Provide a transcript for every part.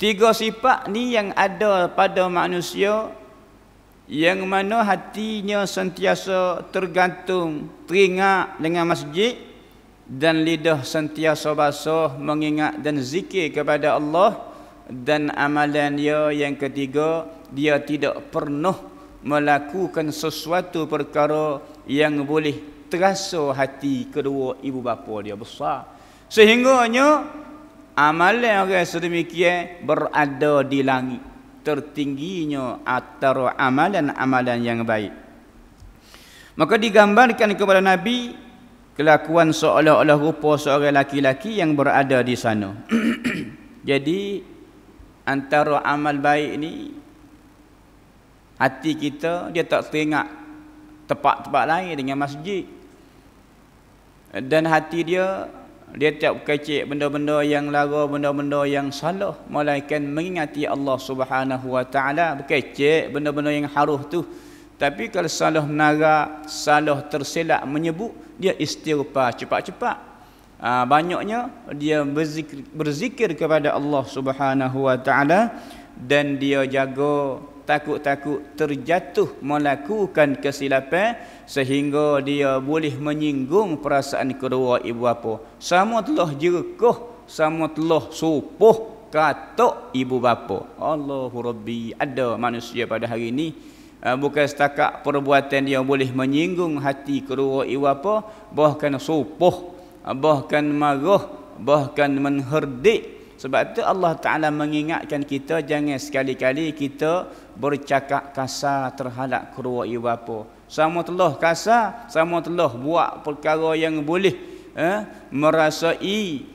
Tiga sifat ni yang ada pada manusia, yang mana hatinya sentiasa tergantung, teringat dengan masjid, dan lidah sentiasa basah mengingat dan zikir kepada Allah, dan amalan dia yang ketiga, dia tidak pernah melakukan sesuatu perkara yang boleh terasa hati kedua ibu bapa dia besar, sehingganya amalan orang sedemikian berada di langit tertingginya antara amalan-amalan yang baik. Maka digambarkan kepada Nabi kelakuan seolah-olah rupa seorang laki-laki yang berada di sana. Jadi antara amal baik ni, hati kita dia tak teringat tempat-tempat lain dengan masjid, dan hati dia tak kecek benda-benda yang lara, benda-benda yang salah, melainkan mengingati Allah Subhanahu wa taala. Berkecek benda-benda yang haruh tu, tapi kalau salah menara, salah terselak menyebut, dia istighfar cepat-cepat. Banyaknya dia berzikir kepada Allah Subhanahu wa taala, dan dia jaga takut-takut terjatuh melakukan kesilapan sehingga dia boleh menyinggung perasaan kedua ibu bapa. Sama telah jerkah, sama telah supuh katok ibu bapa. Allahu Rabbi, ada manusia pada hari ini bukan setakat perbuatan dia boleh menyinggung hati kedua ibu bapa, bahkan supuh, bahkan marah, bahkan mengherdik. Sebab itu Allah Ta'ala mengingatkan kita, jangan sekali-kali kita bercakap kasar terhadap kedua ibu bapa. Sama telah kasar, sama telah buat perkara yang boleh merasai,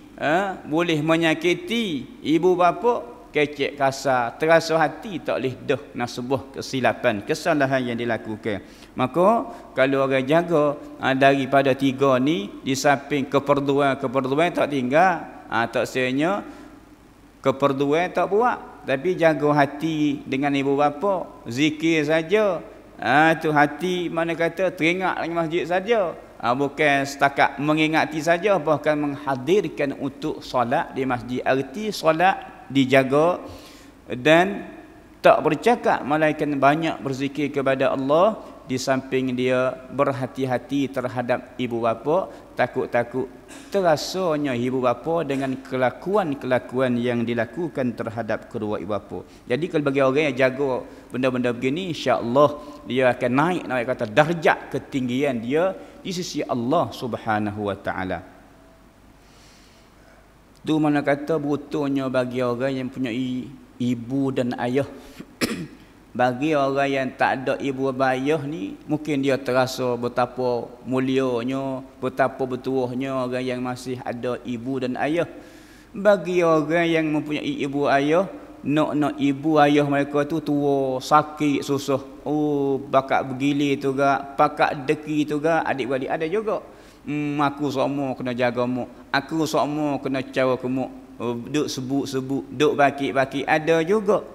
boleh menyakiti ibu bapa, kecek kasar, terasa hati tak boleh dah nak sebuah kesilapan, kesalahan yang dilakukan. Maka kalau orang jaga daripada tiga ni, di samping keperduan tak tinggal, tak sebenarnya keperduan tak buat, tapi jaga hati dengan ibu bapa, zikir saja. Tu hati mana kata teringat dengan masjid saja, bukan setakat mengingati saja, bahkan menghadirkan untuk solat di masjid. Arti solat dijaga dan tak bercakap, melainkan banyak berzikir kepada Allah. Di samping dia berhati-hati terhadap ibu bapa, takut-takut terasanya ibu bapa dengan kelakuan-kelakuan yang dilakukan terhadap kedua ibu bapa. Jadi kalau bagi orang yang jaga benda-benda begini, insya-Allah dia akan naik kata darjat ketinggian dia di sisi Allah Subhanahu wa taala. Tu mana kata butuhnya bagi orang yang punya ibu dan ayah. Bagi orang yang tak ada ibu dan ayah ni, mungkin dia terasa betapa mulianya, betapa bertuahnya orang yang masih ada ibu dan ayah. Bagi orang yang mempunyai ibu ayah, nak ibu ayah mereka tu tua, sakit, susah, bakat bergilir tu gak, pakat deki tu gak, adik-beradik ada juga. Aku semua kena jaga mak, aku semua kena cara ke mak, duk sebut-sebut, duk baki-baki, ada juga.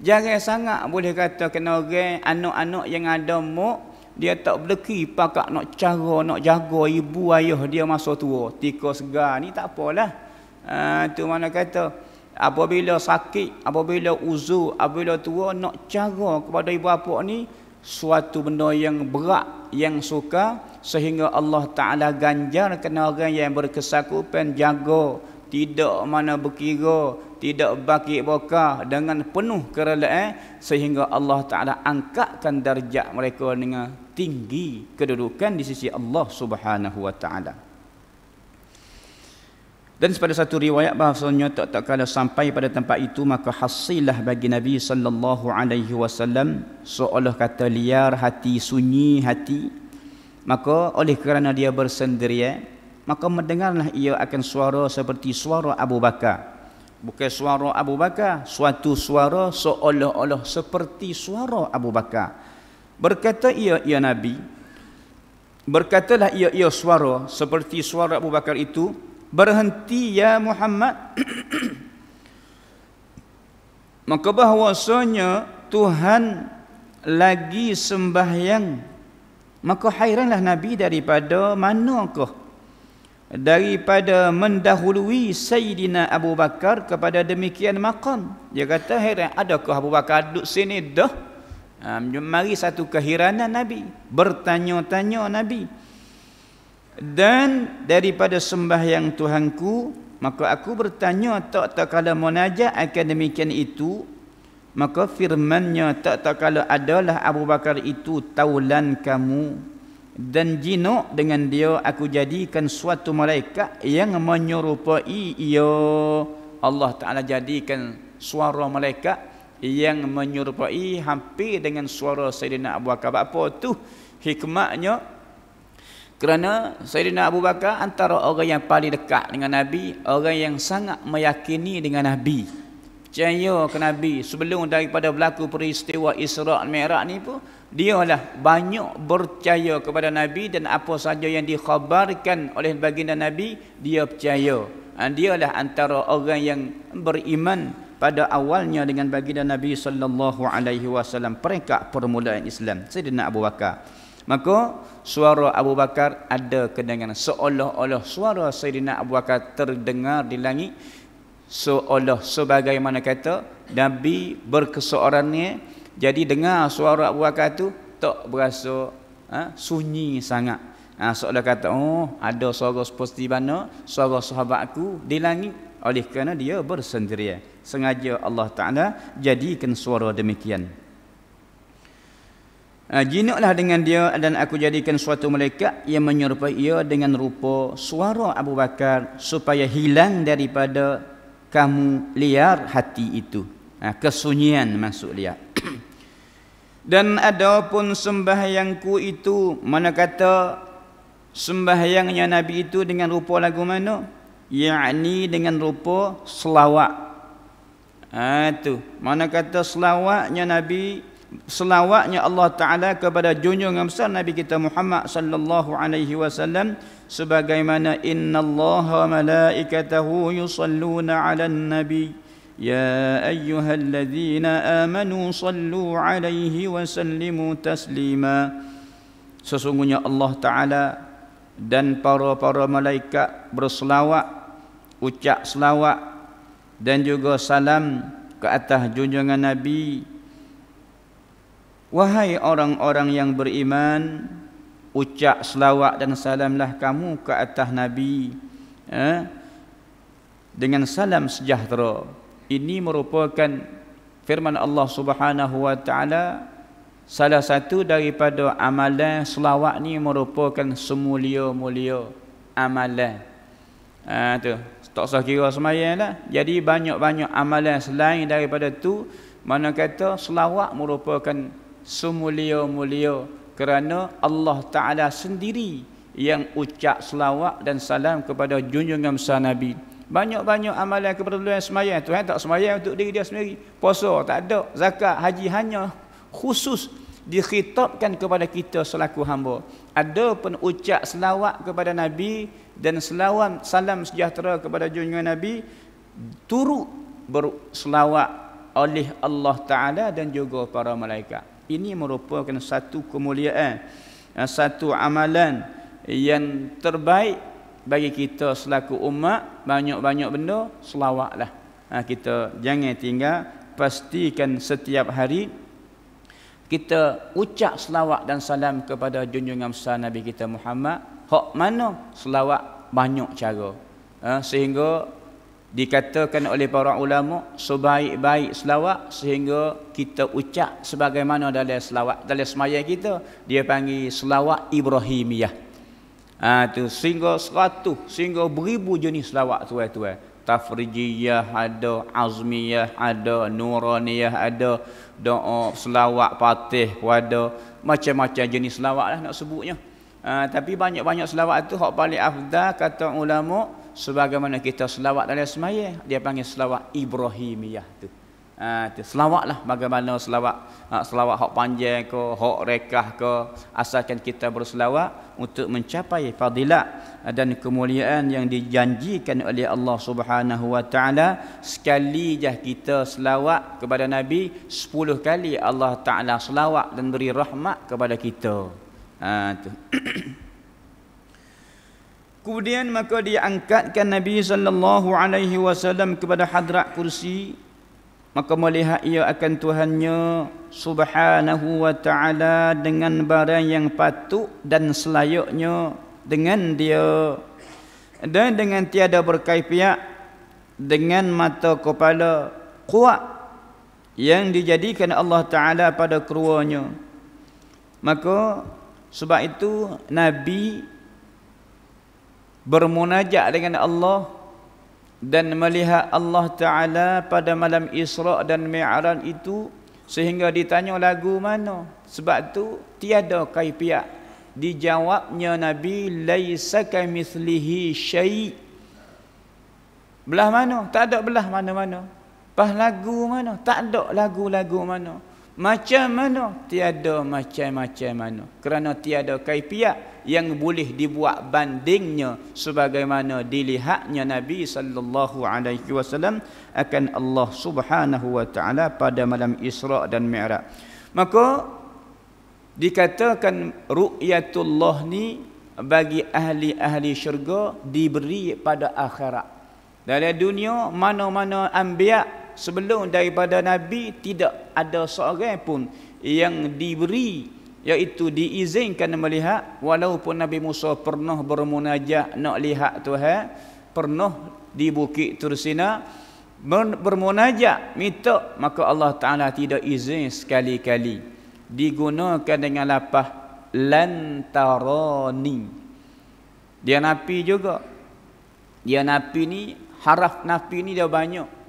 Jarang sangat boleh kata kena orang anak-anak yang ada mak, dia tak berdeki pakak nak cara nak jaga ibu ayah dia masa tua. Tika segar ni tak apalah. Tu mana kata apabila sakit, apabila uzur, apabila tua, nak cara kepada ibu bapa ni suatu benda yang berat, yang sukar, sehingga Allah Ta'ala ganjar kena orang yang berkesakupan jaga, tidak mana berkira, tidak bakit bokah, dengan penuh kerelaan, sehingga Allah Ta'ala angkatkan darjat mereka dengan tinggi kedudukan di sisi Allah Subhanahu wa Ta'ala. Dan pada satu riwayat bahasanya tak kala sampai pada tempat itu, maka hasilah bagi Nabi sallallahu alaihi wasallam seolah kata liar hati, sunyi hati. Maka oleh kerana dia bersendirian, maka mendengarlah ia akan suara seperti suara Abu Bakar. Bukan suara Abu Bakar, suatu suara seolah-olah seperti suara Abu Bakar. Berkata ia Nabi, berkatalah ia suara seperti suara Abu Bakar itu, berhenti ya Muhammad. Maka bahwasanya Tuhan lagi sembahyang. Maka hairanlah Nabi daripada manakah daripada mendahului Sayyidina Abu Bakar kepada demikian maqam. Dia kata, heran, adakah Abu Bakar duduk sini dah? Mari satu keheranan Nabi, bertanya-tanya Nabi. Dan daripada sembahyang Tuhanku, maka aku bertanya tak kala munajat akan demikian itu, maka firmannya tak kala adalah Abu Bakar itu taulan kamu, dan jinuk dengan dia aku jadikan suatu malaikat yang menyerupai ia. Allah Ta'ala jadikan suara malaikat yang menyerupai hampir dengan suara Sayyidina Abu Bakar. Apa tu hikmahnya? Kerana Sayyidina Abu Bakar antara orang yang paling dekat dengan Nabi, orang yang sangat meyakini dengan Nabi, percaya ke Nabi. Sebelum daripada berlaku peristiwa Isra' Mi'raj ni pun, dialah banyak percaya kepada Nabi, dan apa saja yang dikhabarkan oleh baginda Nabi, dia percaya. Dialah antara orang yang beriman pada awalnya dengan baginda Nabi sallallahu alaihi wasallam, peringkat permulaan Islam, Sayyidina Abu Bakar. Maka suara Abu Bakar ada kedengaran, seolah-olah suara Sayyidina Abu Bakar terdengar di langit, seolah sebagaimana kata Nabi berkeseorangannya. Jadi dengar suara Abu Bakar tu tak berasa sunyi sangat. Seolah kata, oh, ada suara seperti mana suara sahabatku di langit. Oleh kerana dia bersendirian, sengaja Allah Ta'ala jadikan suara demikian. Jinuklah dengan dia, dan aku jadikan suatu malaikat yang menyerupai ia dengan rupa suara Abu Bakar, supaya hilang daripada kamu liar hati itu. Kesunyian masuk liar. Dan adapun sembahyangku itu, mana kata sembahyangnya Nabi itu dengan rupa lagu mana? Yakni dengan rupa selawat. Tu mana kata selawatnya Nabi, selawatnya Allah Ta'ala kepada junjungan besar Nabi kita Muhammad sallallahu alaihi wasallam, sebagaimana innallaha malaikatahu yusalluna 'alan nabi ya ayyuhalladzina amanu sallu 'alaihi wa sallimu taslima. Sesungguhnya Allah Ta'ala dan para malaikat berselawat, ucap selawat dan juga salam ke atas junjungan Nabi. Wahai orang-orang yang beriman, ucap selawat dan salamlah kamu ke atas Nabi dengan salam sejahtera. Ini merupakan firman Allah Subhanahu wa Ta'ala. Salah satu daripada amalan selawat ni merupakan semulia-mulia amalan. Tu tak usah kira sembahyang lah. Jadi banyak-banyak amalan selain daripada tu, mana kata selawat merupakan semulia-mulia, kerana Allah Ta'ala sendiri yang ucap selawat dan salam kepada junjungan besar Nabi. Banyak-banyak amalan keperluan sembahyang. Tuhan tak sembahyang untuk diri dia sendiri. Puasa tak ada, zakat, haji hanya khusus dikhitabkan kepada kita selaku hamba. Ada pun ucap selawat kepada Nabi dan selawat salam sejahtera kepada junjungan Nabi, turut berselawat oleh Allah Ta'ala dan juga para malaikat. Ini merupakan satu kemuliaan, satu amalan yang terbaik bagi kita selaku umat. Banyak-banyak benda selawatlah. Kita jangan tinggal, pastikan setiap hari kita ucap selawat dan salam kepada junjungan besar Nabi kita Muhammad. Hak mana? Selawat banyak cara. Sehingga dikatakan oleh para ulama, sebaik-baik selawat sehingga kita ucap sebagaimana dalam selawat dalam sembahyang kita, dia panggil selawat Ibrahimiyah. Tu sehingga 100, sehingga beribu jenis selawat tuan-tuan. Tafrijiyah ada, azmiyah ada, nuraniyah ada, doa selawat fatih ada, macam-macam jenis selawat lah nak sebutnya. Tapi banyak-banyak selawat tu hak paling afdal kata ulama, sebagaimana kita selawat dalam sembahyang, dia panggil selawat Ibrahimiyah tu. Selawat lah, bagaimana selawat hak panjang ke, hak rekah ke, asalkan kita berselawat untuk mencapai fadilat dan kemuliaan yang dijanjikan oleh Allah Subhanahu wa Ta'ala. Sekali je kita selawat kepada Nabi, 10 kali Allah Ta'ala selawat dan beri rahmat kepada kita. Kemudian maka dia angkatkan Nabi sallallahu alaihi wasallam kepada hadrat kursi. Maka melihat ia akan Tuhannya subhanahu wa ta'ala dengan barang yang patut dan selayaknya dengan dia, dan dengan tiada berkaifiat, dengan mata kepala kuat yang dijadikan Allah Ta'ala pada keruanya. Maka sebab itu Nabi bermunajat dengan Allah dan melihat Allah Ta'ala pada malam Isra' dan Mi'raj itu, sehingga ditanya lagu mana. Sebab tu tiada kaifiat. Dijawabnya Nabi, laisa kamitslihi syai'. Belah mana? Tak ada belah mana-mana. Pas lagu mana? Tak ada lagu-lagu mana. Macam mana? Tiada macam-macam mana. Kerana tiada kaifiat yang boleh dibuat bandingnya sebagaimana dilihatnya Nabi sallallahu alaihi wasallam akan Allah Subhanahu wa taala pada malam Isra' dan Mi'raj. Maka dikatakan ru'yatullah ni bagi ahli-ahli syurga diberi pada akhirat. Dalam dunia mana-mana anbiya sebelum daripada Nabi tidak ada seorang pun yang diberi, iaitu diizinkan melihat. Walaupun Nabi Musa pernah bermunajat nak lihat Tuhan, pernah di Bukit Tursina bermunajat minta, maka Allah Ta'ala tidak izin sekali-kali. Digunakan dengan lapah lantarani. Dia nafi juga. Dia nafi ni, haraf nafi ni dia banyak.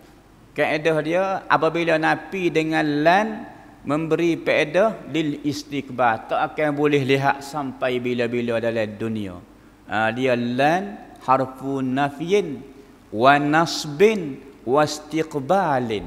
Kaedah dia apabila nafi dengan lan memberi faedah lil istiqbal, tak akan boleh lihat sampai bila-bila dalam dunia. Dia lan harfun nafyin wa nasbin wa istiqbalin.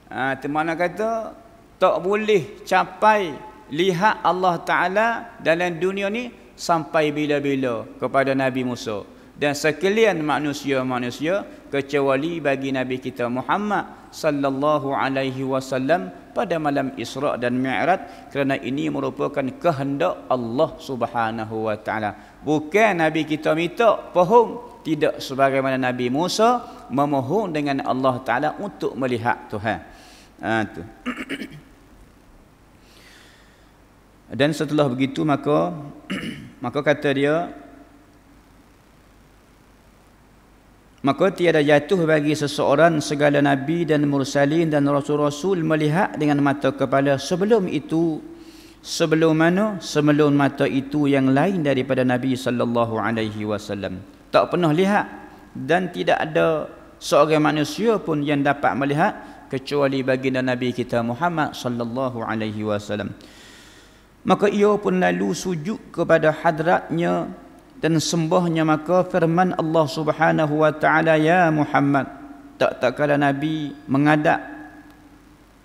Itu mana kata tak boleh capai lihat Allah Ta'ala dalam dunia ni sampai bila-bila kepada Nabi Musa dan sekalian manusia-manusia, kecuali bagi Nabi kita Muhammad sallallahu alaihi wasallam pada malam Isra' dan Mi'raj, kerana ini merupakan kehendak Allah Subhanahu wa taala. Bukan Nabi kita minta pohon, tidak sebagaimana Nabi Musa memohon dengan Allah Taala untuk melihat Tuhan. Tu. Dan setelah begitu maka kata dia, maka tiada jatuh bagi seseorang segala nabi dan mursalin dan rasul-rasul melihat dengan mata kepala sebelum itu. Sebelum mana? Sebelum mata itu yang lain daripada Nabi sallallahu alaihi wasallam tak pernah lihat, dan tidak ada seorang manusia pun yang dapat melihat kecuali baginda Nabi kita Muhammad sallallahu alaihi wasallam. Maka ia pun lalu sujud kepada hadratnya dan sembahnya. Maka firman Allah Subhanahu wa taala, ya Muhammad, tak kala Nabi menghadap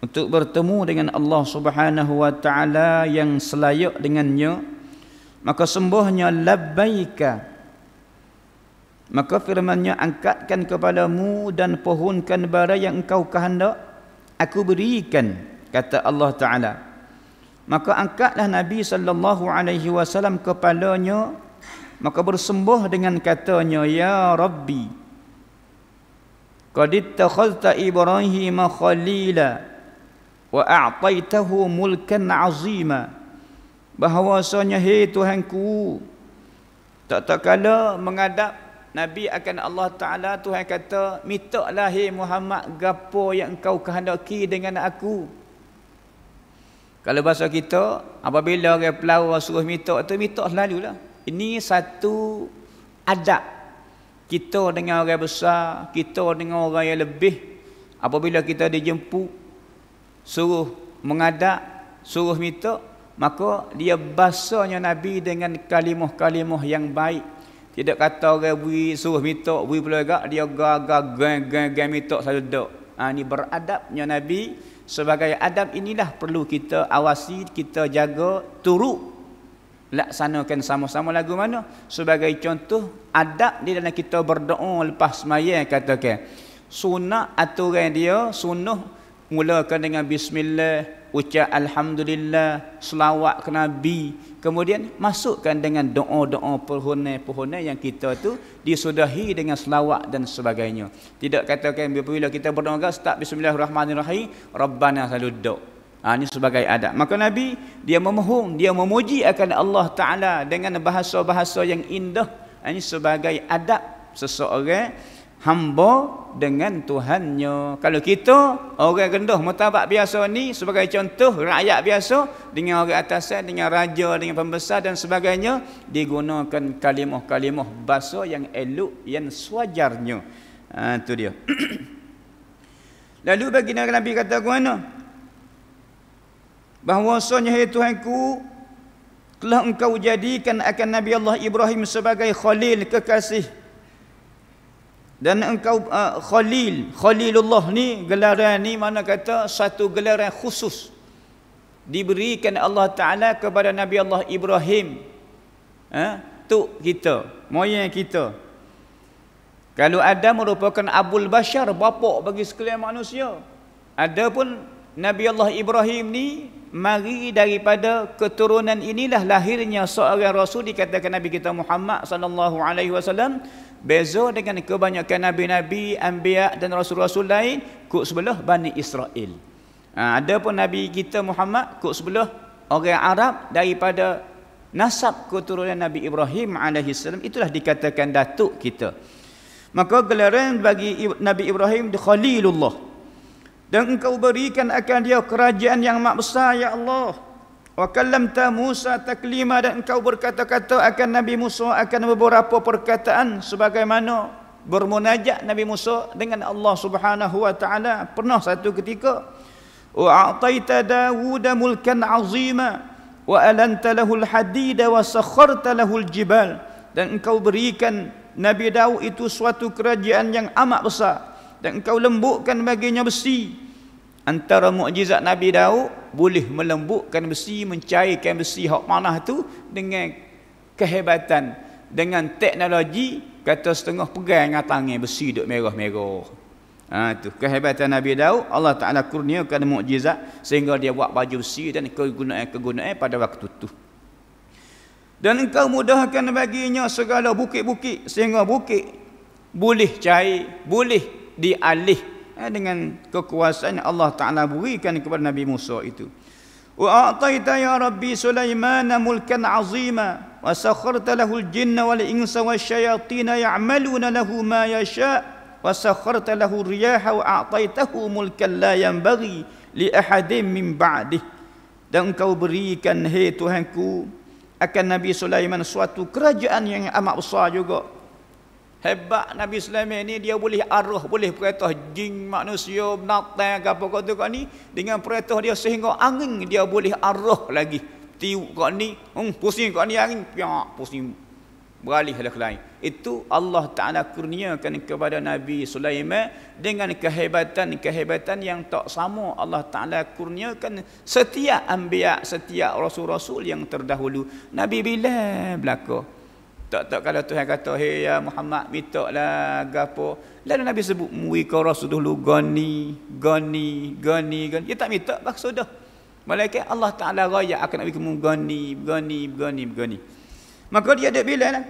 untuk bertemu dengan Allah Subhanahu wa taala yang selayak dengannya, maka sembahnya labbaika. Maka firman-Nya, angkatkan kepadamu dan pohonkan bara yang engkau kehendak aku berikan, kata Allah Taala. Maka angkatlah Nabi sallallahu alaihi wasallam kepalanya, maka bersembah dengan katanya, ya Rabbi, qad ittakhadhta Ibrahim khalila wa a'taitahu mulkan 'azima. Bahawasanya, hei Tuhanku, tak kala menghadap Nabi akan Allah Ta'ala, Tuhan kata, mintalah hei Muhammad gapo yang engkau kehendaki dengan aku. Kalau bahasa kita, apabila orang pelawak suruh minta tu, minta selalulah. Ini satu adab kita dengan orang besar, kita dengan orang yang lebih. Apabila kita dijemput, suruh menghadap, suruh minta, maka dia bahasanya Nabi dengan kalimah-kalimah yang baik. Tidak kata orang beri suruh minta, beri pula agak dia gagak gang minta selalu dok. Ini beradabnya Nabi. Sebagai adab inilah perlu kita awasi, kita jaga, turut laksanakan sama-sama. Lagu mana? Sebagai contoh adab di dalam kita berdoa lepas sembahyang, katakan sunat aturan dia, sunnah mulakan dengan bismillah, ucap alhamdulillah, selawat ke Nabi, kemudian masukkan dengan doa-doa perhuna yang kita tu disudahi dengan selawat dan sebagainya. Tidak katakan bila kita berdoa start bismillahirrahmanirrahim, Rabbana saluduk. Ini sebagai adab. Maka Nabi dia memohon, dia memuji akan Allah Taala dengan bahasa-bahasa yang indah. Ini sebagai adab seseorang hamba dengan Tuhannya. Kalau kita orang rendah martabat biasa ni sebagai contoh rakyat biasa dengan orang atasan, dengan raja, dengan pembesar dan sebagainya, digunakan kalimah-kalimah bahasa yang elok, yang sewajarnya. Itu dia. Lalu baginda Nabi kata ke mana? Bahwasanya hai Tuhanku, telah engkau jadikan akan Nabi Allah Ibrahim sebagai khalil, kekasih. Dan engkau Khalilullah ni, gelaran ni mana kata satu gelaran khusus diberikan Allah Ta'ala kepada Nabi Allah Ibrahim, tuk kita, moyang kita. Kalau Adam merupakan Abul Bashar, bapa bagi sekalian manusia, adapun Nabi Allah Ibrahim ni mari daripada keturunan inilah lahirnya seorang rasul, dikatakan Nabi kita Muhammad sallallahu alaihi wasallam. Beza dengan kebanyakan nabi-nabi, anbiya dan rasul-rasul lain, kut sebelah Bani Israel. Adapun Nabi kita Muhammad kut sebelah orang Arab daripada nasab keturunan Nabi Ibrahim alaihi salam. Itulah dikatakan datuk kita. Maka gelaran bagi Nabi Ibrahim di Khalilullah. Dan engkau berikan akan dia kerajaan yang mak besar, ya Allah. Wa kallamta Musa taklima, dan engkau berkata-kata akan Nabi Musa akan beberapa perkataan sebagaimana bermunajat Nabi Musa dengan Allah Subhanahu wa taala. Pernah satu ketika, wa a'taita Dawuda mulkan 'azima wa alanta lahul hadida wa sakharta lahul jibal, dan engkau berikan Nabi Daud itu suatu kerajaan yang amat besar, dan engkau lembutkan baginya besi. Antara mukjizat Nabi Daud, boleh melembutkan besi, mencairkan besi hak panah tu dengan kehebatan, dengan teknologi, kata setengah pegang dengan tangan besi duk merah-merah. Tu kehebatan Nabi Daud. Allah Taala kurniakan mukjizat sehingga dia buat baju besi dan kegunaan pada waktu tu. Dan engkau mudahkan baginya segala bukit-bukit sehingga bukit boleh cair, boleh dialih dengan kekuasaan Allah Ta'ala berikan kepada Nabi Musa itu. Wa a'taita ya Rabbi Sulaiman mulkan 'azima wa sakharta lahu al-jinna wal insa wasyayatin ya'maluna lahu ma yasha wa sakharta lahu riyaha wa a'taitahu mulkan la yanbaghi li ahadin min ba'dih. Dan engkau berikan, hai Tuhanku, akan Nabi Sulaiman suatu kerajaan yang amat besar juga. Hebat Nabi Sulaiman ni, dia boleh arwah, boleh perintah jin, manusia, binatang, apa-apa kat ni dengan perintah dia, sehingga angin dia boleh arwah lagi. Tiup kat ni, pusing kat ni angin, piak, pusing, beralih ke lain. Itu Allah Ta'ala kurniakan kepada Nabi Sulaiman dengan kehebatan yang tak sama Allah Ta'ala kurniakan setiap anbiya, setiap rasul-rasul yang terdahulu. Nabi bila belaka. Tak kalau Tuhan kata, hei ya Muhammad, minta lah gapo. Lalu Nabi sebut muika rasul dulu gani. Dia tak minta, bak sudah. Malaikat Allah Taala raya akan Nabi kamu gani. Maka dia ada bila lah.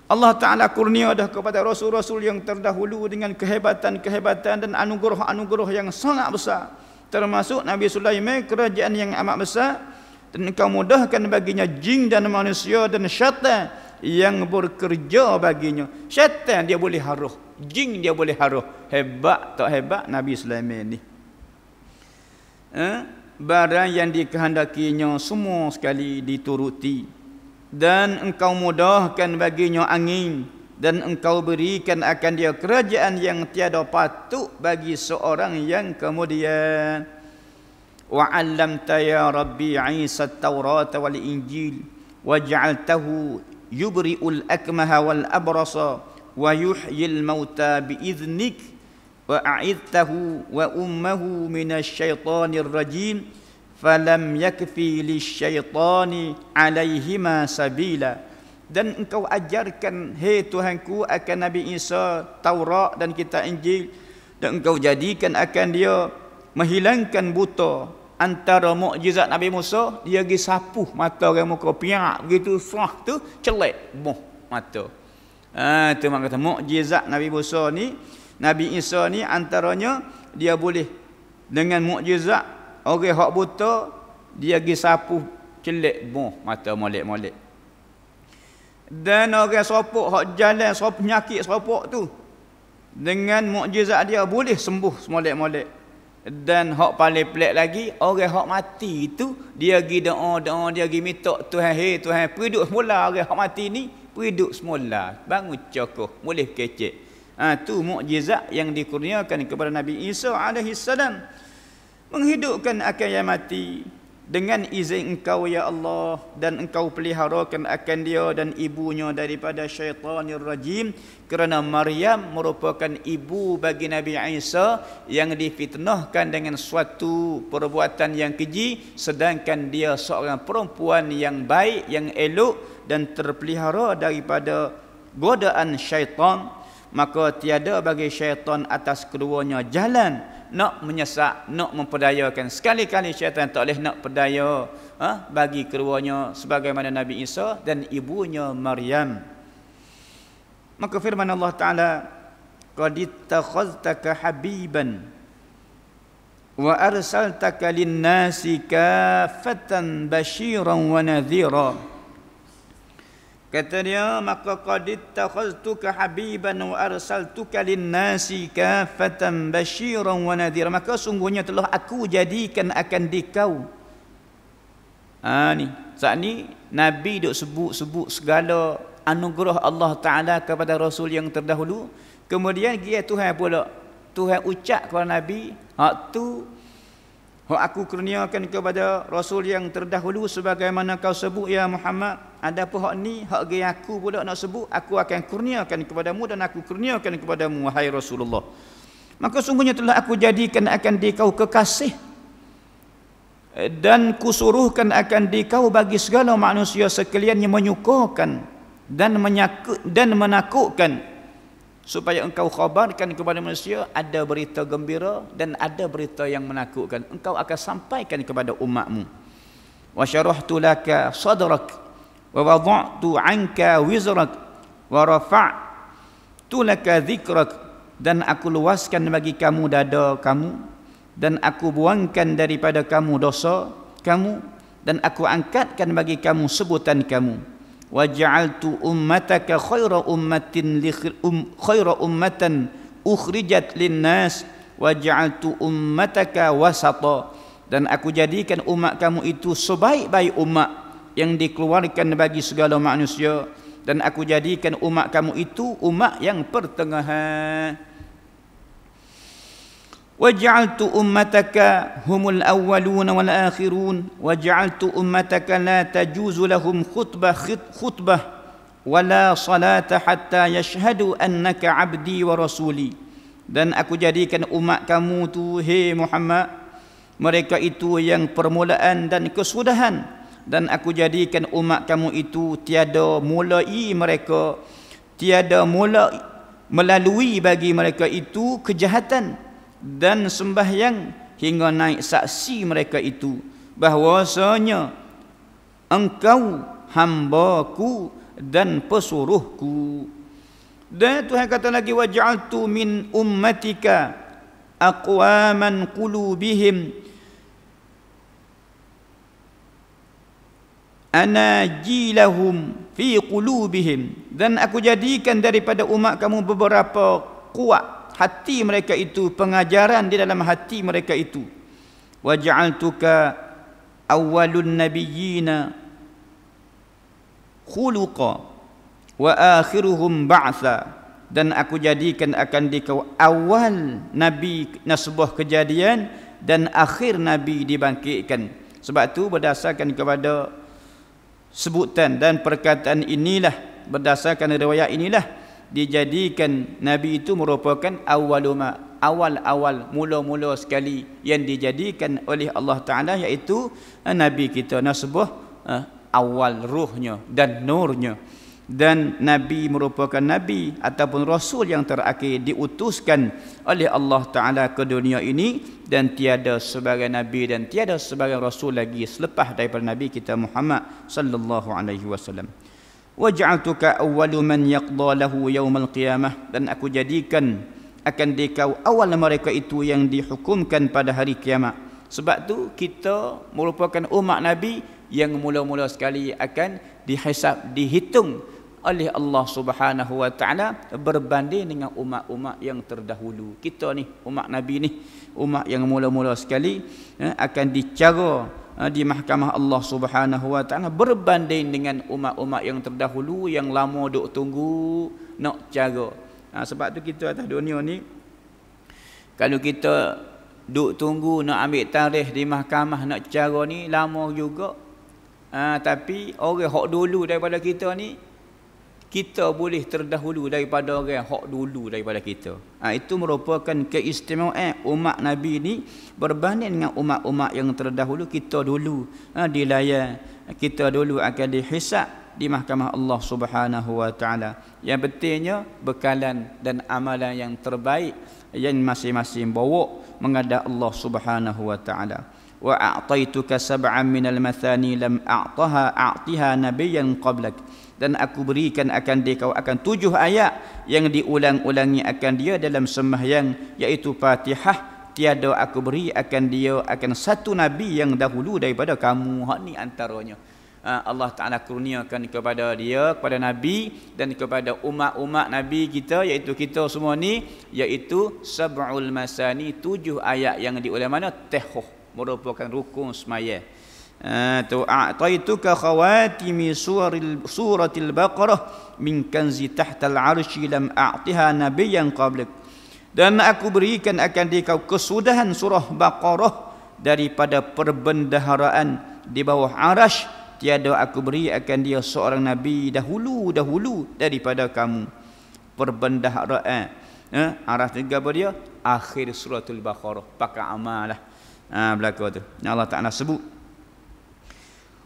Allah Taala kurnia dah kepada rasul-rasul yang terdahulu dengan kehebatan dan anugerah-anugerah yang sangat besar. Termasuk Nabi Sulaiman, kerajaan yang amat besar, dan engkau mudahkan baginya jin dan manusia dan syaitan yang bekerja baginya. Syaitan dia boleh haruh, jin dia boleh haruh. Hebat tak hebat Nabi Sulaiman ni? Barang yang dikehendakinya semua sekali dituruti. Dan engkau mudahkan baginya angin, dan engkau berikan akan dia kerajaan yang tiada patut bagi seorang yang kemudian. Wa 'allamta ya Rabbi Isa at-Taurat wal Injil waj'altahu yubri'ul akmaha wal abrasa wa yuhyil mauta biiznik wa a'idtahu wa ummuhu minasy syaithanir rajim falam yakfi lisyaitani alaihima sabila. Dan engkau ajarkan, hei Tuhanku, akan Nabi Isa Taurat dan kitab Injil, dan engkau jadikan akan dia menghilangkan buta. Antara mukjizat Nabi Musa, dia pergi sapuh mata orang muka piak begitu sah tu celek boh mata. Tu mak kata mukjizat Nabi Musa ni, Nabi Isa ni antaranya dia boleh dengan mukjizat orang hak buta dia pergi sapuh celek boh mata molek-molek. Dan orang seropok hak jalan seropok penyakit seropok tu dengan mukjizat dia boleh sembuh semolek-molek. Dan hak paling pelik lagi, orang hak mati tu dia pergi doa-doa, dia pergi minta Tuhan, hey Tuhan, hidup semula orang hak mati ni, hidup semula, bangun cokoh, boleh kecek. Tu mukjizat yang dikurniakan kepada Nabi Isa alaihi salam, menghidupkan akan yang mati dengan izin Engkau ya Allah, dan Engkau peliharakan akan dia dan ibunya daripada syaitanir rajim, kerana Maryam merupakan ibu bagi Nabi Isa yang difitnahkan dengan suatu perbuatan yang keji, sedangkan dia seorang perempuan yang baik, yang elok dan terpelihara daripada godaan syaitan. Maka tiada bagi syaitan atas keduanya jalan nak menyesak, nak memperdayakan. Sekali-kali syaitan tak boleh nak perdaya bagi keduanya sebagaimana Nabi Isa dan ibunya Maryam. Maka firman Allah Ta'ala, qad ittakhadhtaka habiban wa arsaltaka lin-nasi kaffatan basyiran wa nadhira. Kata dia, maka qad ittakhadhtuka habiban wa arsaltuka lin-nasi kaffatan basyiran wa nadhira. Maka sungguhnya telah aku jadikan akan dikau. Ni saat ni Nabi duk sebut-sebut segala anugerah Allah Ta'ala kepada Rasul yang terdahulu. Kemudian dia Tuhan pula, Tuhan ucap kepada Nabi, hak tu hak aku kurniakan kepada Rasul yang terdahulu sebagaimana kau sebut ya Muhammad. Adapun hak ni, hak gaya aku pula nak sebut, aku akan kurniakan kepadamu dan aku kurniakan kepadamu wahai Rasulullah. Maka sungguhnya telah aku jadikan akan dikau kekasih dan kusuruhkan akan dikau bagi segala manusia sekalian yang menyukakan dan menakutkan, supaya engkau khabarkan kepada manusia ada berita gembira dan ada berita yang menakutkan. Engkau akan sampaikan kepada umatmu. Wa syarahtu laka sadrak wa wada'tu 'anka wizrak wa rafa'tu laka dhikrak. Dan aku luaskan bagi kamu dada kamu, dan aku buangkan daripada kamu dosa kamu, dan aku angkatkan bagi kamu sebutan kamu. وَجَعَلْتُ أُمَّتَكَ خَيْرَ أُمَّةً أُخْرِجَتْ لِلنَّاسِ وَجَعَلْتُ أُمَّتَكَ وَسَطًا. Dan aku jadikan umat kamu itu sebaik-baik umat yang dikeluarkan bagi segala manusia, dan aku jadikan umat kamu itu umat yang pertengahan. وَجَعَلْتُ أُمَّتَكَ هُمُ الْأَوَّلُونَ وَالْآخِرُونَ وَجَعَلْتُ أُمَّتَكَ لَا تَجُوزُ لَهُمْ خُطْبَةٌ وَلَا صَلَاةَ حَتَّى يَشْهَدُوا أَنَّكَ عَبْدِي وَرَسُولِي. Dan aku jadikan umat kamu tu, hei Muhammad, mereka itu yang permulaan dan kesudahan, dan aku jadikan umat kamu itu tiada mulai mereka, tiada mula melalui bagi mereka itu kejahatan dan sembahyang hingga naik saksi mereka itu bahwasanya engkau hamba-Ku dan pesuruh-Ku. Dan Tuhan kata lagi, waj'altu min ummatika aqwaman qulubihim anajilahum fi qulubihim. Dan aku jadikan daripada umat kamu beberapa kuat hati mereka itu, pengajaran di dalam hati mereka itu. Waja'altuka awwalun nabiyyina khuluqa wa akhiruhum ba'tha. Dan aku jadikan akan dikau awal nabi sebuah kejadian dan akhir nabi dibangkitkan. Sebab tu berdasarkan kepada sebutan dan perkataan inilah, berdasarkan riwayat inilah, dijadikan Nabi itu merupakan awal-awal, mula-mula sekali yang dijadikan oleh Allah Ta'ala, iaitu Nabi kita nasbah awal ruhnya dan nurnya. dan Nabi merupakan Nabi ataupun Rasul yang terakhir diutuskan oleh Allah Ta'ala ke dunia ini, dan tiada sebagai Nabi dan tiada sebagai Rasul lagi selepas daripada Nabi kita Muhammad sallallahu alaihi wasallam. Waj'altuka awwalu man yaqda lahu yaumal qiyamah, dan aku jadikan akan dikau awal mereka itu yang dihukumkan pada hari kiamat. Sebab tu kita merupakan umat Nabi yang mula-mula sekali akan dihitung oleh Allah Subhanahu wa taala berbanding dengan umat-umat yang terdahulu. Kita ni umat Nabi ni, umat yang mula-mula sekali akan dicara di mahkamah Allah Subhanahu wa taala berbanding dengan umat-umat yang terdahulu yang lama duk tunggu nak cara. Sebab tu kita atas dunia ni, kalau kita duk tunggu nak ambil tarikh di mahkamah nak cara ni lama juga. Tapi orang hak dulu daripada kita ni, kita boleh terdahulu daripada orang hak dulu daripada kita. Itu merupakan keistimewaan umat Nabi ni berbanding dengan umat-umat yang terdahulu. Kita dulu dilayan, kita dulu akan dihisab di mahkamah Allah Subhanahu wa taala. Yang pentingnya bekalan dan amalan yang terbaik yang masing-masing bawa menghadap Allah Subhanahu wa taala. Wa a'taituka sab'an minal mathani lam a'tiha nabiyyan qablak, dan aku berikan akan dikau akan 7 ayat yang diulang-ulangi akan dia dalam sembahyang, iaitu Fatihah. Tiada aku beri akan dia akan satu nabi yang dahulu daripada kamu. Hak ni antaranya Allah Ta'ala kurniakan kepada dia, kepada Nabi dan kepada umat-umat Nabi kita, iaitu kita semua ni, iaitu sab'ul masani, 7 ayat yang diulang mana tehoh merupakan rukun semaya. A'taituka khawatimi suratil Baqarah min kanzi tahtal arsy lam a'tiha nabiyyan qablak, dan aku berikan akan dikau kesudahan surah Baqarah daripada perbendaharaan di bawah arasy, tiada aku beri akan dia seorang nabi dahulu daripada kamu. Perbendaharaan arasy juga apa dia? Akhir suratul Baqarah, pakai amal lah belaka tu Allah Ta'ala sebut.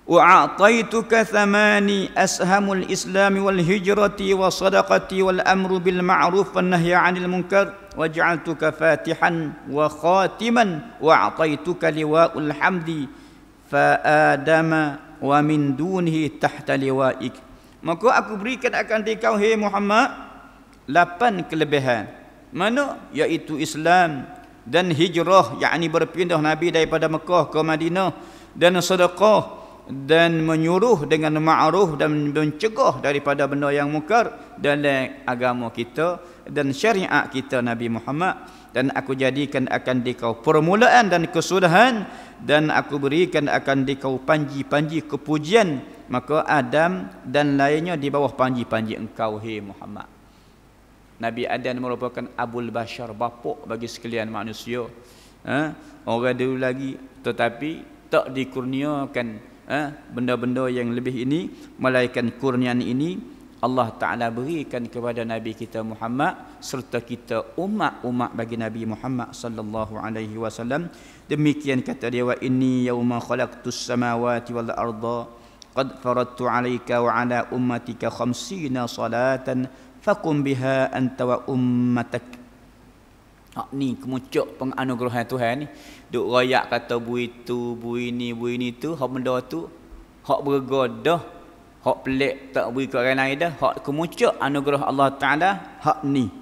Wa'ataituka thamani ashamul islami wal hijrati wa sadaqati wal amru bil ma'ruf wan nahyi 'anil munkar waj'altuka fatihan wa khatiman wa'ataituka liwa'ul hamdi fa adama wa min dunihi tahta liwa'ik. Maka aku berikan akan dikau hai Muhammad 8 kelebihan. Mana? Iaitu Islam dan hijrah, yakni berpindah Nabi daripada Mekah ke Madinah, dan sedekah, dan menyuruh dengan ma'ruf dan mencegah daripada benda yang mungkar dalam agama kita dan syariat kita Nabi Muhammad. Dan aku jadikan akan dikau permulaan dan kesudahan, dan aku berikan akan dikau panji-panji kepujian. Maka Adam dan lainnya di bawah panji-panji engkau hai Muhammad. Nabi Adam merupakan Abul Bashar, bapa bagi sekalian manusia. Orang dulu lagi, tetapi tak dikurniakan benda-benda yang lebih ini, melainkan kurniaan ini Allah Ta'ala berikan kepada Nabi kita Muhammad serta kita umat-umat bagi Nabi Muhammad sallallahu alaihi wasallam. Demikian kata dia, wa inni yauma khalaqtus samawati wal arda qad faradtu 'alaika wa 'ala ummatika 50 salatan faqum biha anta wa ummatak. Ni kemuncak penganugerahan Tuhan ni. Duk royak kata bu itu, bu ini tu, hak benda tu hak bergodah, hak pelik tak beri ke orang lain dah. Hak kemuncak anugerah Allah Ta'ala hak ni.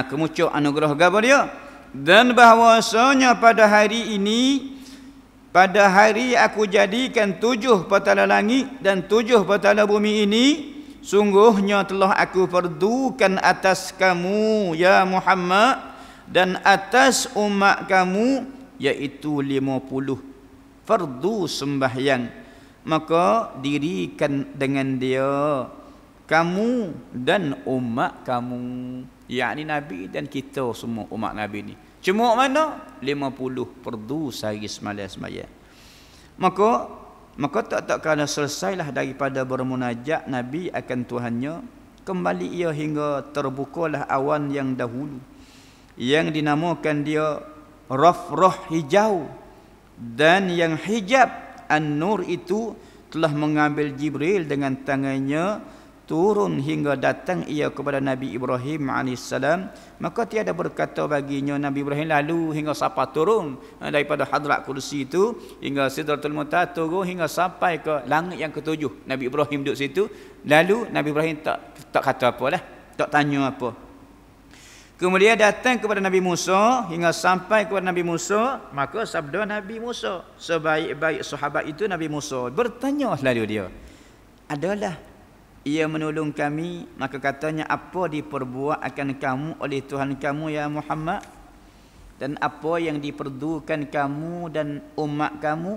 Kemuncak anugerah apa dia? Dan bahawasanya pada hari ini, pada hari aku jadikan 7 petala langit dan 7 petala bumi ini, sungguhnya telah aku fardukan atas kamu ya Muhammad dan atas umat kamu, iaitu 50 fardu sembahyang. Maka dirikan dengan dia kamu dan umat kamu, yakni Nabi dan kita semua umat Nabi ni. Cuma mana? 50 fardu sehari semalam sembahyang. Maka tak kala selesailah daripada bermunajat Nabi akan Tuhannya, kembali ia hingga terbukalah awan yang dahulu yang dinamakan dia rafrah hijau, dan yang hijab An-Nur itu telah mengambil Jibril dengan tangannya turun hingga datang ia kepada Nabi Ibrahim AS, maka tiada berkata baginya Nabi Ibrahim lalu hingga sampai turun daripada hadrat kursi itu hingga Sidratul Muntaha, turun hingga sampai ke langit yang ketujuh. Nabi Ibrahim duduk situ, lalu Nabi Ibrahim tak kata apa lah, tak tanya apa. Kemudian datang kepada Nabi Musa hingga sampai kepada Nabi Musa, maka sabda Nabi Musa, sebaik-baik sahabat itu Nabi Musa. Bertanya lalu dia, adalah ia menolong kami, maka katanya, apa diperbuat akan kamu oleh Tuhan kamu ya Muhammad, dan apa yang diperdukan kamu dan umat kamu?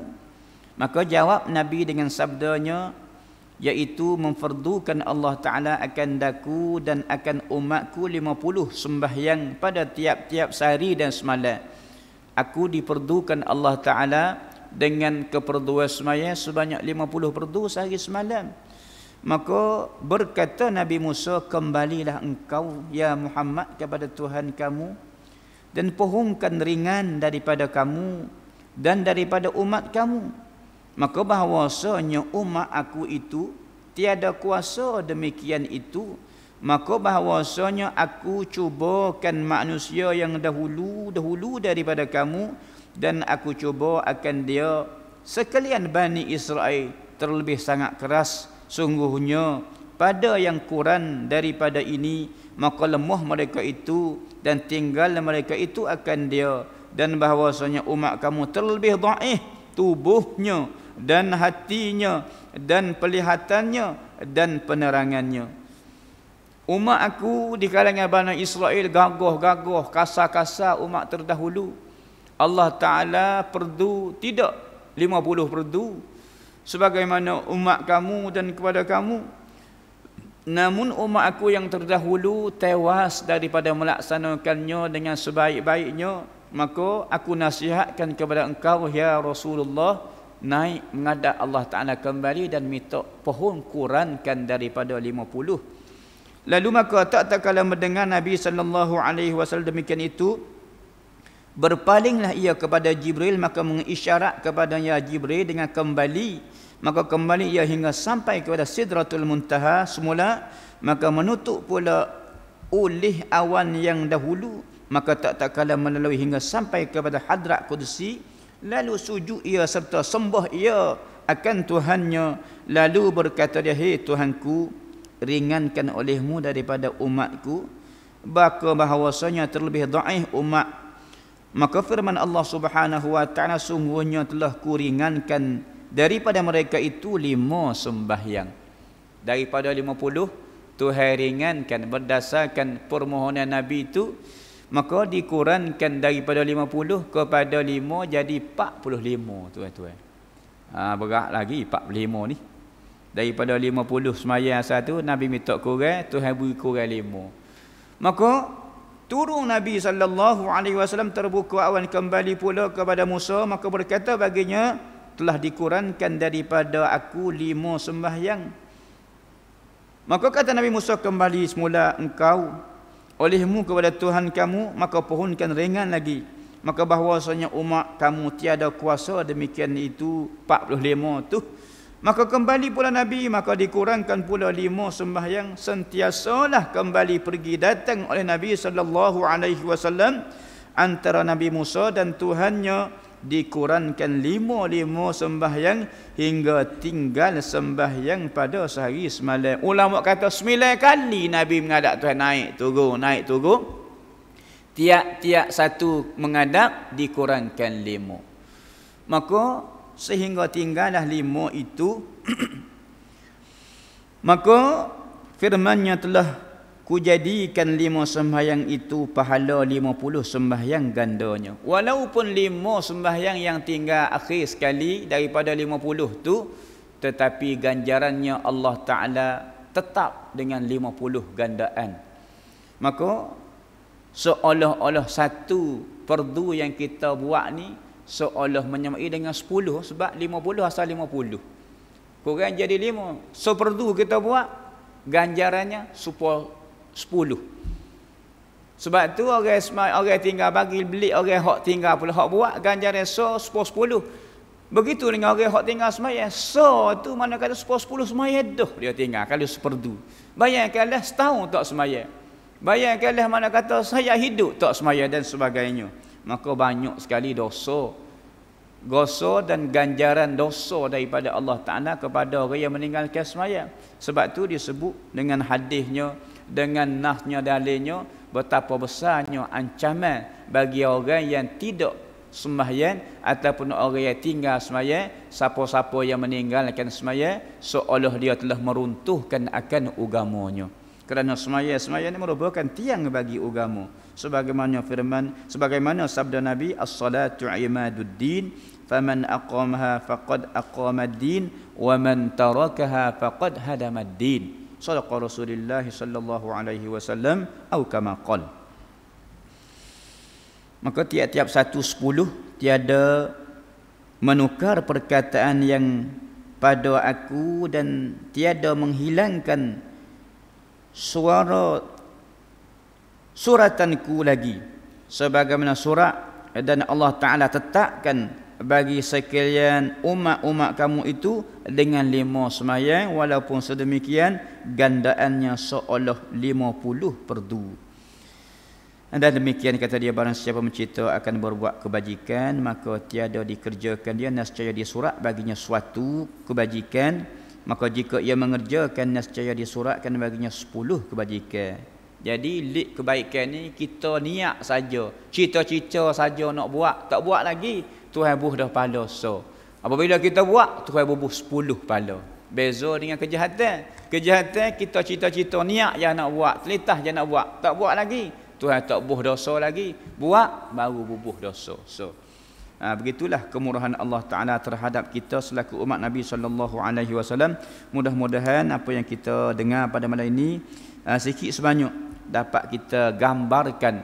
Maka jawab Nabi dengan sabdanya, iaitu memfardukan Allah Ta'ala akan daku dan akan umatku 50 sembahyang pada tiap-tiap sehari dan semalam. Aku diperdukan Allah Ta'ala dengan keperduan sembahyang sebanyak 50 perdu sehari semalam. Maka berkata Nabi Musa, kembalilah engkau ya Muhammad kepada Tuhan kamu dan pohonkan ringan daripada kamu dan daripada umat kamu. Maka bahawasanya umat aku itu tiada kuasa demikian itu. Maka bahawasanya aku cubakan manusia yang dahulu daripada kamu, dan aku cuba akan dia sekalian Bani Israel terlebih sangat keras. Sungguhnya pada yang kurang daripada ini, maka lemah mereka itu dan tinggal mereka itu akan dia. Dan bahawasanya umat kamu terlebih dhaif tubuhnya dan hatinya dan pelihatannya dan penerangannya. Umat aku di kalangan Bani Israel gagah-gagah, kasar-kasar umat terdahulu. Allah Ta'ala perdu tidak 50 perdu sebagaimana umat kamu dan kepada kamu. Namun umat aku yang terdahulu tewas daripada melaksanakannya dengan sebaik-baiknya. Maka aku nasihatkan kepada engkau ya Rasulullah, naik menghadap Allah Ta'ala kembali dan minta pohon kurangkan daripada 50. Lalu maka tak kala mendengar Nabi SAW demikian itu, berpalinglah ia kepada Jibril, maka mengisyarat kepadanya Jibril dengan kembali. Maka kembali ia hingga sampai kepada Sidratul Muntaha semula, maka menutup pula oleh awan yang dahulu. Maka tak kala melalui hingga sampai kepada hadrat kursi, lalu sujud ia serta sembah ia akan Tuhannya. Lalu berkata dia, hei Tuhanku, ringankan olehmu daripada umatku, baka bahawasanya terlebih dhaif umat. Maka firman Allah Subhanahu wa Ta'ala, sungguhnya telah kuringankan daripada mereka itu 5 sembahyang. Daripada 50 Tuhan ringankan berdasarkan permohonan Nabi itu, maka dikurangkan daripada 50 kepada 5 jadi 45 tuan-tuan. Berat lagi 45 ni. Daripada 50 sembahyang satu Nabi minta kurang, Tuhan beri kurang 5. Maka turun Nabi SAW, terbuka awan kembali pula kepada Musa, maka berkata baginya, telah dikurangkan daripada aku 5 sembahyang. Maka kata Nabi Musa, kembali semula engkau olehmu kepada Tuhan kamu, maka pohonkan ringan lagi. Maka bahawasanya umat kamu tiada kuasa demikian itu 45 tu. Maka kembali pula Nabi, maka dikurangkan pula 5 sembahyang. Sentiasalah kembali pergi datang oleh Nabi SAW antara Nabi Musa dan Tuhannya, dikurangkan 5 sembahyang hingga tinggal sembahyang pada sehari semalam. Ulama kata 9 kali Nabi menghadap Tuhan, naik turun. Tiap-tiap satu menghadap dikurangkan 5. Maka sehingga tinggallah 5 itu. Maka firman-Nya telah kujadikan 5 sembahyang itu pahala 50 sembahyang gandanya. Walaupun 5 sembahyang yang tinggal akhir sekali daripada 50 tu, tetapi ganjarannya Allah Ta'ala tetap dengan 50 gandaan. Maka seolah-olah satu perdu yang kita buat ni seolah menyamai dengan 10, sebab 50 asal 50. Kurang jadi 5. Seperdu kita buat, ganjarannya supaya 10. Sebab tu orang tinggal bagi beli, orang hak tinggal pula hak buat ganjaran 10. Begitu dengan orang hak tinggal sembahyang. So tu mana kata 10 sembahyang dah dia tinggal kalau seperdu. Bayangkanlah setahun tak sembahyang. Bayangkanlah mana kata saya hidup tak sembahyang dan sebagainya. Maka banyak sekali dosa dan ganjaran dosa daripada Allah Ta'ala kepada orang yang meninggalkan sembahyang. Sebab tu disebut dengan hadisnya, dengan nasnya, dalilnya, betapa besarnya ancaman bagi orang yang tidak sembahyang ataupun orang yang tinggal sembahyang. Siapa-siapa yang meninggalkan sembahyang seolah dia telah meruntuhkan akan agamanya. Kerana sembahyang ini merupakan tiang bagi agama. Sebagaimana sabda Nabi, as-salatu imaduddin, faman aqamaha faqad aqamad-din wa man tarakaha faqad hadamad-din. Sadaqa Rasulullah sallallahu alaihi wasallam atau kama qala. Maka tiap-tiap 1:10 tiada menukar perkataan yang pada aku dan tiada menghilangkan suratanku lagi sebagaimana surat dan Allah Ta'ala tetapkan bagi sekalian umat-umat kamu itu dengan 5 sembahyang walaupun sedemikian gandaannya seolah 50/2. Dan demikian kata dia, barang siapa mencipta akan berbuat kebajikan maka tiada dikerjakan dia nescaya disurat baginya suatu kebajikan, maka jika ia mengerjakan nescaya disuratkan baginya 10 kebajikan. Jadi lik kebaikan ni kita niat saja, cita-cita saja nak buat, tak buat lagi Tuhan buh dah pahala. So apabila kita buat Tuhan buh 10 pahala. Beza dengan kejahatan. Kejahatan kita cita-cita niat yang nak buat, telitah je nak buat, tak buat lagi Tuhan tak buh dosa lagi, buat baru bubuh dosa. So begitulah kemurahan Allah Ta'ala terhadap kita selaku umat Nabi SAW. Mudah-mudahan apa yang kita dengar pada malam ini sikit sebanyak dapat kita gambarkan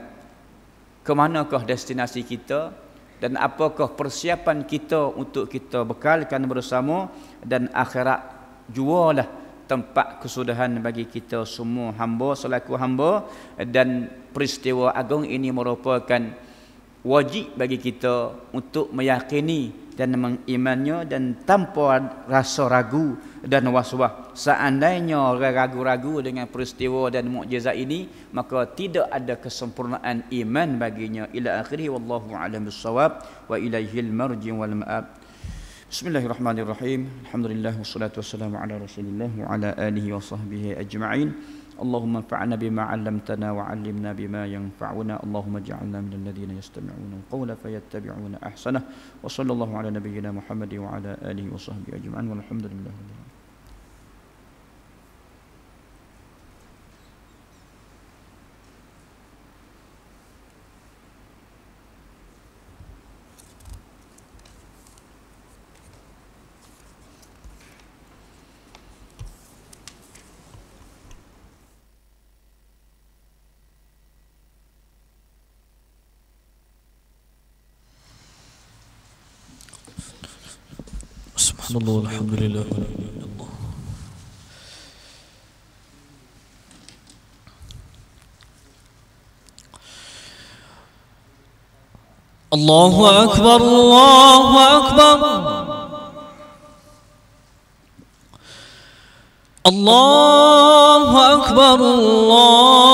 ke manakah destinasi kita dan apakah persiapan kita untuk kita bekalkan bersama, dan akhirat jualah tempat kesudahan bagi kita semua hamba selaku hamba. Dan peristiwa agung ini merupakan wajib bagi kita untuk meyakini dan mengimannya, dan tanpa rasa ragu dan was-was. Seandainya orang ragu-ragu dengan peristiwa dan mukjizat ini, maka tidak ada kesempurnaan iman baginya. Ila akhirih, wallahu a'lam bissawab, wa ilaihil marji wal ma'ab. Bismillahirrahmanirrahim. Alhamdulillah wassalatu wassalamu ala Rasulillah wa ala alihi wa sahbihi ajma'in. Allahumma anfa'na bima 'allamtana wa 'allimna bima yanfa'una. Allahumma ij'alna minal ladzina yastami'una al-qawla fayattabi'una ahsanah. Wa sallallahu ala nabiyyina Muhammad wa ala alihi wa sahbihi ajma'in. Walhamdulillah. Subhanallah, alhamdulillah. Allahu akbar, Allahu akbar. Allahu akbar, Allah.